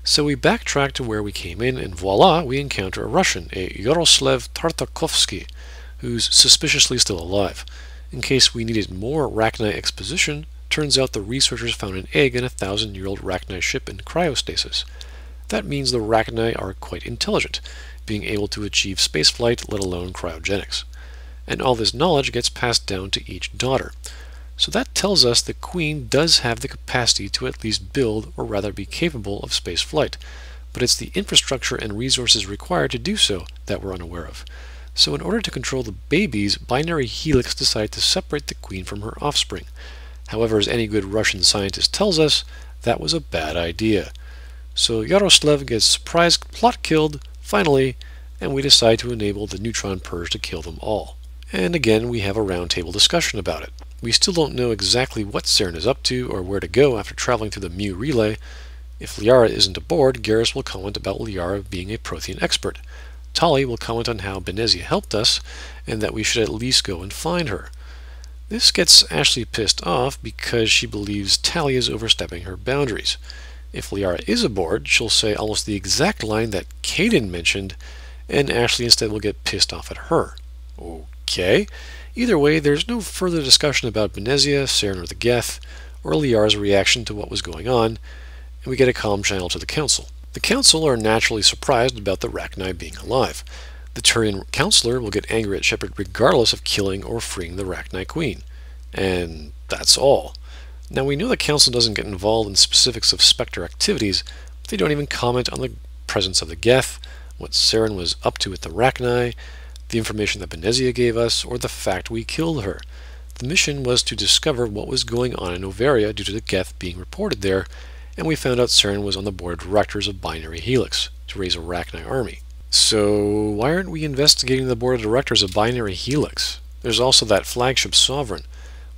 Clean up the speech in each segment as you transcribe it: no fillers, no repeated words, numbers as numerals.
So we backtrack to where we came in, and voila, we encounter a Russian, a Yaroslav Tartakovsky, who's suspiciously still alive. In case we needed more Rachni exposition, turns out the researchers found an egg in a 1,000-year-old Rachni ship in cryostasis. That means the Rachni are quite intelligent, being able to achieve spaceflight, let alone cryogenics. And all this knowledge gets passed down to each daughter. So that tells us the Queen does have the capacity to at least build, or rather be capable of space flight, but it's the infrastructure and resources required to do so that we're unaware of. So in order to control the babies, Binary Helix decided to separate the Queen from her offspring. However, as any good Russian scientist tells us, that was a bad idea. So Yaroslav gets surprise plot killed, finally, and we decide to enable the neutron purge to kill them all. And again, we have a roundtable discussion about it. We still don't know exactly what Saren is up to or where to go after traveling through the Mu relay. If Liara isn't aboard, Garrus will comment about Liara being a Prothean expert. Tali will comment on how Benezia helped us, and that we should at least go and find her. This gets Ashley pissed off because she believes Tali is overstepping her boundaries. If Liara is aboard, she'll say almost the exact line that Kaden mentioned, and Ashley instead will get pissed off at her. Okay. Either way, there's no further discussion about Benezia, Saren or the Geth, or Liara's reaction to what was going on, and we get a calm channel to the Council. The Council are naturally surprised about the Rachni being alive. The Turian Councilor will get angry at Shepard regardless of killing or freeing the Rachni Queen. And that's all. Now we know the Council doesn't get involved in specifics of Spectre activities, but they don't even comment on the presence of the Geth, what Saren was up to with the Rachni, the information that Benezia gave us, or the fact we killed her. The mission was to discover what was going on in Noveria due to the Geth being reported there, and we found out Saren was on the board of directors of Binary Helix to raise a Rachni army. So why aren't we investigating the board of directors of Binary Helix? There's also that flagship Sovereign.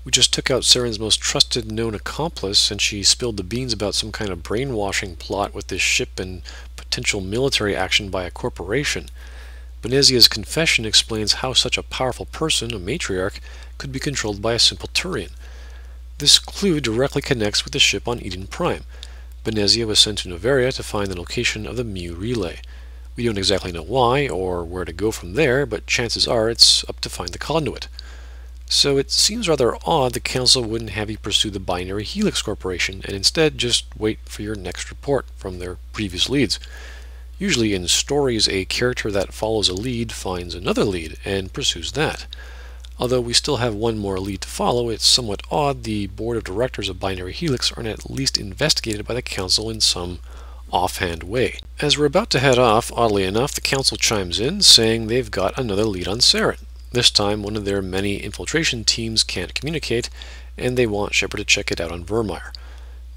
We just took out Saren's most trusted known accomplice, and she spilled the beans about some kind of brainwashing plot with this ship and potential military action by a corporation. Benezia's confession explains how such a powerful person, a matriarch, could be controlled by a simple Turian. This clue directly connects with the ship on Eden Prime. Benezia was sent to Noveria to find the location of the Mu relay. We don't exactly know why or where to go from there, but chances are it's up to find the conduit. So it seems rather odd the Council wouldn't have you pursue the Binary Helix Corporation and instead just wait for your next report from their previous leads. Usually in stories, a character that follows a lead finds another lead and pursues that. Although we still have one more lead to follow, it's somewhat odd the board of directors of Binary Helix aren't at least investigated by the Council in some offhand way. As we're about to head off, oddly enough, the Council chimes in saying they've got another lead on Saren. This time one of their many infiltration teams can't communicate, and they want Shepard to check it out on Vermeer.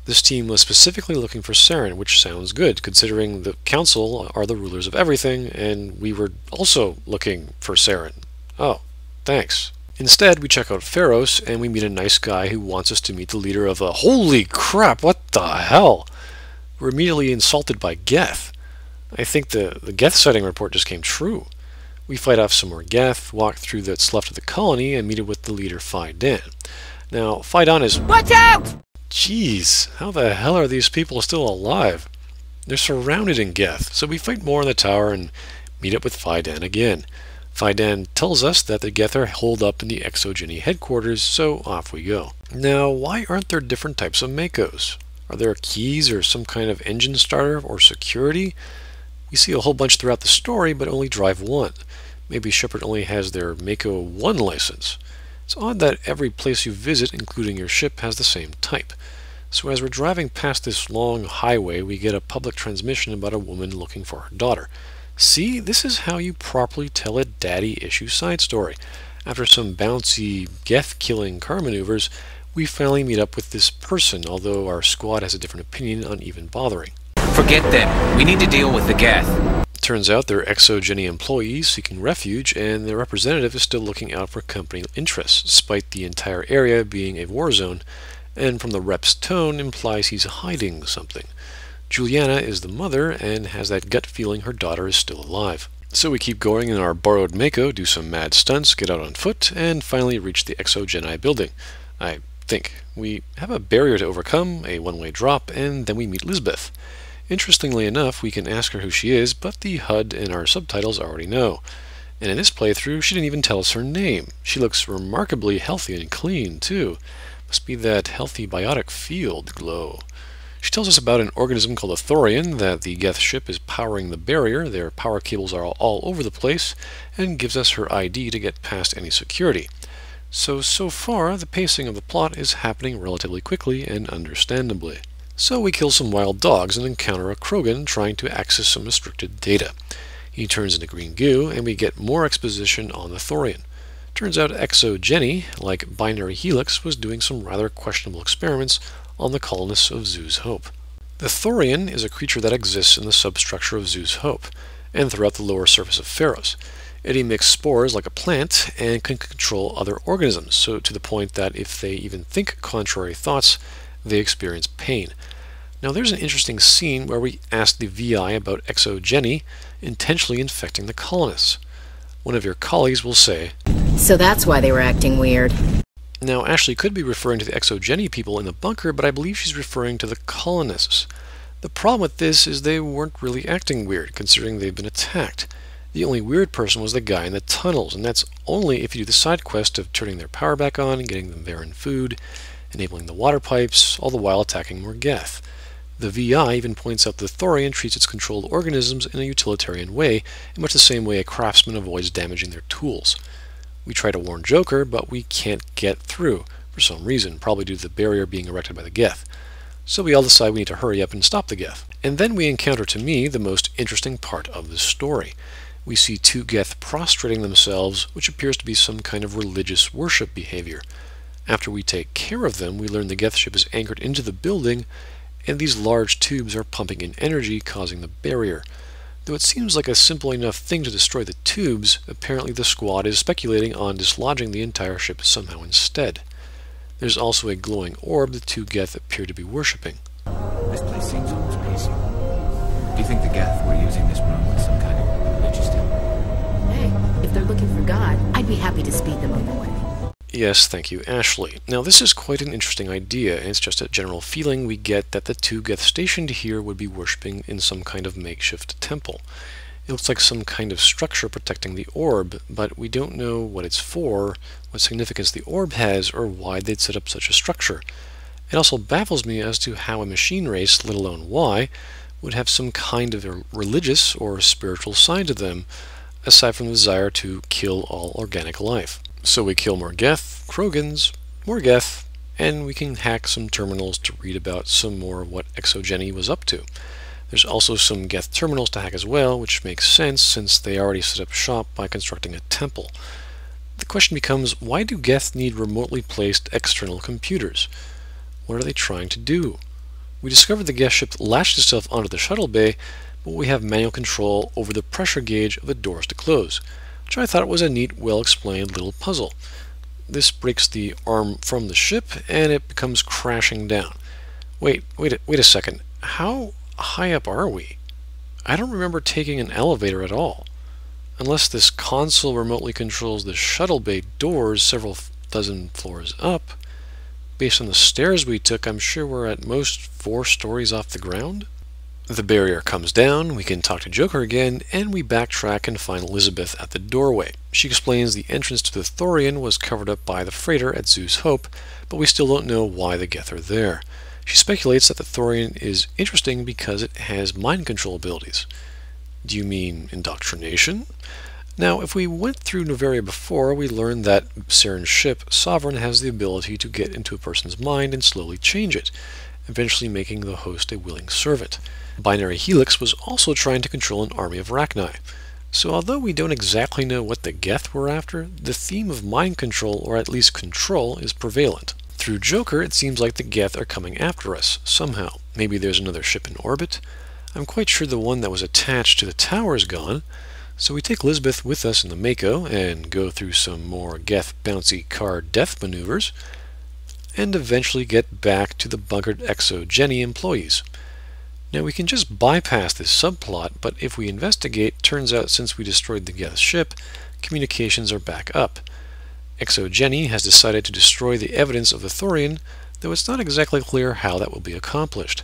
This team was specifically looking for Saren, which sounds good, considering the Council are the rulers of everything, and we were also looking for Saren. Oh, thanks. Instead, we check out Feros, and we meet a nice guy who wants us to meet the leader of a— holy crap, what the hell? We're immediately insulted by Geth. I think the Geth sighting report just came true. We fight off some more Geth, walk through that's left of the colony, and meet up with the leader, Phi Dan. Now, Phi Dan is— watch out! Jeez, how the hell are these people still alive? They're surrounded in Geth, so we fight more in the tower and meet up with Phi Dan again. Phi Dan tells us that the Geth are holed up in the Exogeny headquarters, so off we go. Now, why aren't there different types of Makos? Are there keys or some kind of engine starter or security? We see a whole bunch throughout the story, but only drive one. Maybe Shepard only has their Mako 1 license. It's odd that every place you visit, including your ship, has the same type. So as we're driving past this long highway, we get a public transmission about a woman looking for her daughter. See, this is how you properly tell a daddy-issue side story. After some bouncy, Geth-killing car maneuvers, we finally meet up with this person, although our squad has a different opinion on even bothering. Forget them. We need to deal with the Geth. Turns out they're Exogeny employees seeking refuge, and their representative is still looking out for company interests, despite the entire area being a war zone, and from the rep's tone implies he's hiding something. Juliana is the mother and has that gut feeling her daughter is still alive. So we keep going in our borrowed Mako, do some mad stunts, get out on foot, and finally reach the Exogeny building. I think. We have a barrier to overcome, a one-way drop, and then we meet Lisbeth. Interestingly enough, we can ask her who she is, but the HUD and our subtitles already know. And in this playthrough, she didn't even tell us her name. She looks remarkably healthy and clean, too. Must be that healthy biotic field glow. She tells us about an organism called a Thorian, that the Geth ship is powering the barrier, their power cables are all over the place, and gives us her ID to get past any security. So far, the pacing of the plot is happening relatively quickly and understandably. So we kill some wild dogs and encounter a Krogan trying to access some restricted data. He turns into green goo, and we get more exposition on the Thorian. Turns out Exo Jenny, like Binary Helix, was doing some rather questionable experiments on the colonists of Zoo's Hope. The Thorian is a creature that exists in the substructure of Zoo's Hope, and throughout the lower surface of Feros. It emits spores like a plant and can control other organisms, so to the point that if they even think contrary thoughts, they experience pain. Now there's an interesting scene where we ask the VI about Exo Jenny intentionally infecting the colonists. One of your colleagues will say, "So that's why they were acting weird." Now Ashley could be referring to the Exo Jenny people in the bunker, but I believe she's referring to the colonists. The problem with this is they weren't really acting weird, considering they've been attacked. The only weird person was the guy in the tunnels, and that's only if you do the side quest of turning their power back on and getting them Varan food, enabling the water pipes, all the while attacking more Geth. The VI even points out the Thorian treats its controlled organisms in a utilitarian way, in much the same way a craftsman avoids damaging their tools. We try to warn Joker, but we can't get through, for some reason, probably due to the barrier being erected by the Geth. So we all decide we need to hurry up and stop the Geth. And then we encounter, to me, the most interesting part of the story. We see two Geth prostrating themselves, which appears to be some kind of religious worship behavior. After we take care of them, we learn the Geth ship is anchored into the building, and these large tubes are pumping in energy, causing the barrier. Though it seems like a simple enough thing to destroy the tubes, apparently the squad is speculating on dislodging the entire ship somehow instead. There's also a glowing orb the two Geth appear to be worshipping. This place seems almost peaceful. Do you think the Geth were using this room as some kind of religious temple? Hey, if they're looking for God, I'd be happy to speed them on the way. Yes, thank you, Ashley. Now this is quite an interesting idea, and it's just a general feeling we get that the two Geth stationed here would be worshipping in some kind of makeshift temple. It looks like some kind of structure protecting the orb, but we don't know what it's for, what significance the orb has, or why they'd set up such a structure. It also baffles me as to how a machine race, let alone why, would have some kind of a religious or spiritual side to them, aside from the desire to kill all organic life. So we kill more Geth, Krogans, more Geth, and we can hack some terminals to read about some more of what Exo Jenny was up to. There's also some Geth terminals to hack as well, which makes sense since they already set up shop by constructing a temple. The question becomes, why do Geth need remotely placed external computers? What are they trying to do? We discovered the Geth ship latched itself onto the shuttle bay, but we have manual control over the pressure gauge of the doors to close, which I thought was a neat, well-explained little puzzle. This breaks the arm from the ship, and it becomes crashing down. Wait a second. How high up are we? I don't remember taking an elevator at all. Unless this console remotely controls the shuttle bay doors several dozen floors up. Based on the stairs we took, I'm sure we're at most 4 stories off the ground. The barrier comes down, we can talk to Joker again, and we backtrack and find Elizabeth at the doorway. She explains the entrance to the Thorian was covered up by the freighter at Zoo's Hope, but we still don't know why the Geth are there. She speculates that the Thorian is interesting because it has mind control abilities. Do you mean indoctrination? Now, if we went through Noveria before, we learned that Saren's ship, Sovereign, has the ability to get into a person's mind and slowly change it, eventually making the host a willing servant. Binary Helix was also trying to control an army of Rachni. So although we don't exactly know what the Geth were after, the theme of mind control, or at least control, is prevalent. Through Joker, it seems like the Geth are coming after us, somehow. Maybe there's another ship in orbit. I'm quite sure the one that was attached to the tower is gone, so we take Elizabeth with us in the Mako and go through some more Geth bouncy car death maneuvers, and eventually get back to the bunkered Exo Jenny employees. Now we can just bypass this subplot, but if we investigate, turns out since we destroyed the Geth ship, communications are back up. Exo Jenny has decided to destroy the evidence of the Thorian, though it's not exactly clear how that will be accomplished.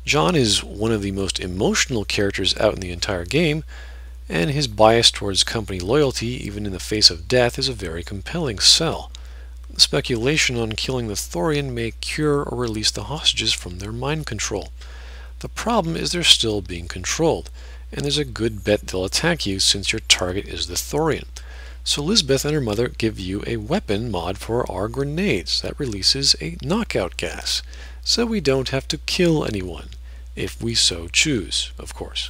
John is one of the most emotional characters out in the entire game, and his bias towards company loyalty, even in the face of death, is a very compelling sell. The speculation on killing the Thorian may cure or release the hostages from their mind control. The problem is they're still being controlled, and there's a good bet they'll attack you since your target is the Thorian. So Lisbeth and her mother give you a weapon mod for our grenades that releases a knockout gas, so we don't have to kill anyone, if we so choose, of course.